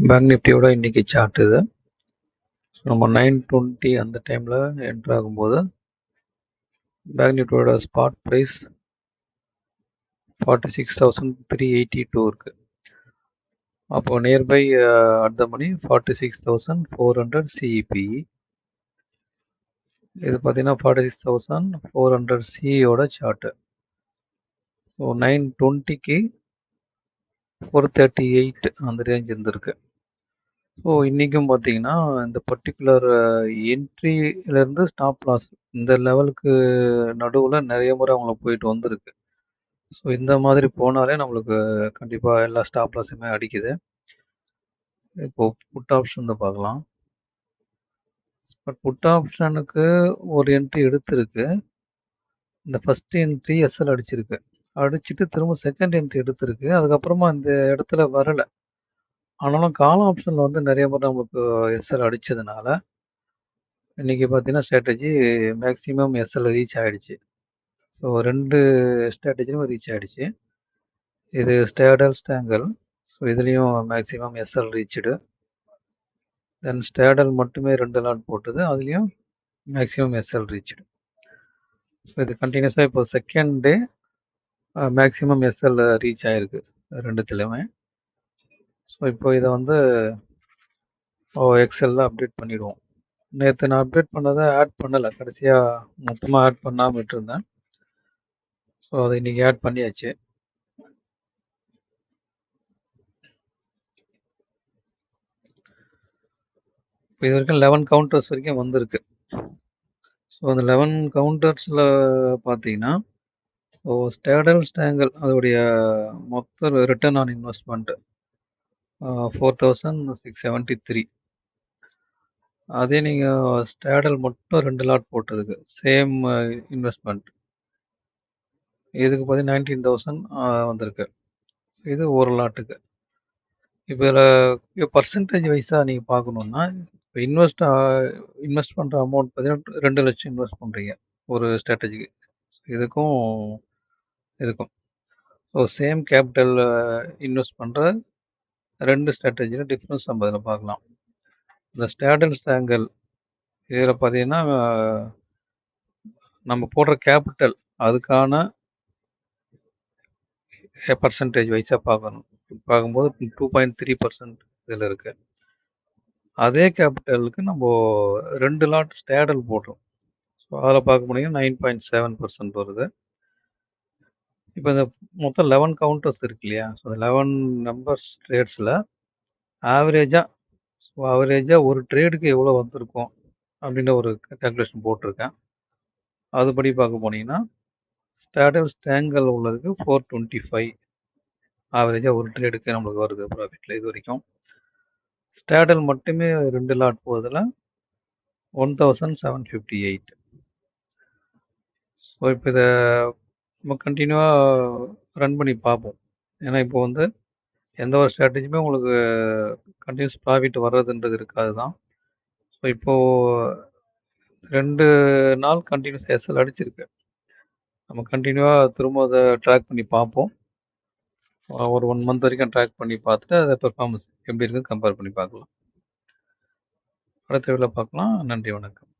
Bank நிஃப்டியோட இன்னைக்கு chart இது. நம்ம 9:20 அந்த டைமில் என்ட்ரு ஆகும்போது பேங்க் நிஃப்டியோட ஸ்பாட் ப்ரைஸ் 46,382 இருக்கு. அப்போ நியர்பை அட் த மணி 46,400 சிஇபி. இது பார்த்தீங்கன்னா 46,400 சியோட சார்ட்டு. ஸோ 9:20க்கு 438 அந்த ரேஞ்ச் இருந்திருக்கு. ஸோ இன்றைக்கும் பார்த்தீங்கன்னா இந்த பர்டிகுலர் என்ட்ரியிலேருந்து ஸ்டாப் லாஸ் இந்த லெவலுக்கு நடுவில் நிறைய முறை அவங்களுக்கு போயிட்டு வந்திருக்கு. ஸோ இந்த மாதிரி போனாலே நம்மளுக்கு கண்டிப்பாக எல்லா ஸ்டாப் லாஸுமே அடிக்குது. இப்போது புட் ஆப்ஷன் பார்க்கலாம். பட் புட் ஆப்ஷனுக்கு ஒரு என்ட்ரி எடுத்திருக்கு. இந்த ஃபர்ஸ்ட் என்ட்ரி எஸ்எல் அடிச்சிருக்கு. அடிச்சுட்டு திரும்ப செகண்ட் என்ட்ரி எடுத்திருக்கு. அதுக்கப்புறமா இந்த இடத்துல வரலை. ஆனாலும் கால் ஆப்ஷனில் வந்து நிறைய முறை நமக்கு எஸ்எல் அடித்ததுனால இன்றைக்கி பார்த்தீங்கன்னா ஸ்ட்ராட்டஜி மேக்ஸிமம் எஸ்எல் ரீச் ஆகிடுச்சு. ஸோ 2 ஸ்ட்ராட்டஜியும் ரீச் ஆகிடுச்சு. இது ஸ்டேடல் ஸ்டாங்கல். ஸோ இதுலேயும் மேக்ஸிமம் எஸ்எல் ரீச்சுடு. தென் ஸ்டேடல் மட்டுமே 2 லாட் போட்டது, அதுலேயும் மேக்ஸிமம் எஸ்எல் ரீச்சுடு. ஸோ இது கண்டினியூஸாக இப்போ second day maximum SL reach ஆகிருக்கு ரெண்டுத்துலேயுமே. ஸோ இப்போ இதை வந்து எக்ஸலில் அப்டேட் பண்ணிவிடுவோம். நேற்று நான் அப்டேட் பண்ணதை ஆட் பண்ணலை, கடைசியாக மொத்தமாக ஆட் பண்ணாமல் விட்டுருந்தேன். ஸோ அதை இன்றைக்கி ஆட் பண்ணியாச்சு. இப்போ இது வரைக்கும் 11 கவுண்டர்ஸ் வரைக்கும் வந்திருக்கு. ஸோ அந்த 11 கவுண்டர்ஸில் பார்த்தீங்கன்னா ஸ்டேடல் ஸ்டாங்கல் அதோடைய மொத்த ரிட்டர்ன் ஆன் இன்வெஸ்ட்மெண்ட் 4,673. அதே நீங்கள் ஸ்டேடல் மட்டும் 2 லாட் போட்டதுக்கு சேம் இன்வெஸ்ட்மெண்ட் இதுக்கு பார்த்தீங்கன்னா 19,000 வந்திருக்கு. இது ஒரு லாட்டுக்கு. இப்போ இதில் பர்சன்டேஜ் வைஸாக நீங்கள் பார்க்கணுன்னா இப்போ இன்வெஸ்ட் பண்ணுற அமௌண்ட் பார்த்தீங்கன்னா 2 லட்சம் இன்வெஸ்ட் பண்ணுறீங்க ஒரு ஸ்ட்ராட்டஜிக்கு. இதுக்கும் ஸோ சேம் கேபிட்டல் இன்வெஸ்ட் பண்ணுற 2 ஸ்ட்ராட்டஜியில் டிஃப்ரென்ஸ் நம்ம இதில் பார்க்கலாம். இந்த ஸ்டேடல் ஸ்டாங்கல் இதில் பார்த்தீங்கன்னா நம்ம போடுற கேபிட்டல் அதுக்கான பர்சன்டேஜ் வைஸாக பார்க்கும்போது 2.3% இதில் இருக்குது. அதே கேபிட்டலுக்கு நம்ம 2 லாட் ஸ்டேடல் போடுறோம். ஸோ அதில் பார்க்க முடியுங்க 9.7% வருது. இப்போ இந்த மொத்தம் 11 கவுண்டர்ஸ் இருக்கு இல்லையா? ஸோ 11 நம்பர்ஸ் ட்ரேட்ஸில் ஆவரேஜாக ஒரு ட்ரேடுக்கு எவ்வளோ வந்திருக்கும் அப்படின்ற ஒரு கால்குலேஷன் போட்டிருக்கேன். அதுபடி பார்க்க போனீங்கன்னா ஸ்டேடல் ஸ்டாங்கல் உள்ளதுக்கு 425 ஆவரேஜாக ஒரு ட்ரேடுக்கு நம்மளுக்கு வருது ப்ராஃபிட்டில் இது வரைக்கும். ஸ்டேடல் மட்டுமே 2 லாட் போகுதில் 1,758. ஸோ இப்போ இதை நம்ம கண்டினியூவாக ரன் பண்ணி பார்ப்போம். ஏன்னா இப்போ வந்து எந்த ஒரு ஸ்ட்ராட்டஜியுமே உங்களுக்கு கண்டினியூஸ் ப்ராஃபிட் வர்றதுன்றது இருக்காது தான். ஸோ இப்போது 2 நாள் கண்டினியூஸ் எஸ்எல் அடிச்சிருக்கு. நம்ம கண்டினியூவாக திரும்ப அதை ட்ராக் பண்ணி பார்ப்போம். ஒரு 1 மந்த் வரைக்கும் ட்ராக் பண்ணி பார்த்துட்டு அதை பெர்ஃபார்மன்ஸ் எப்படி இருக்குன்னு கம்பேர் பண்ணி பார்க்கலாம். அடுத்த வீடியோவில் பார்க்கலாம். நன்றி, வணக்கம்.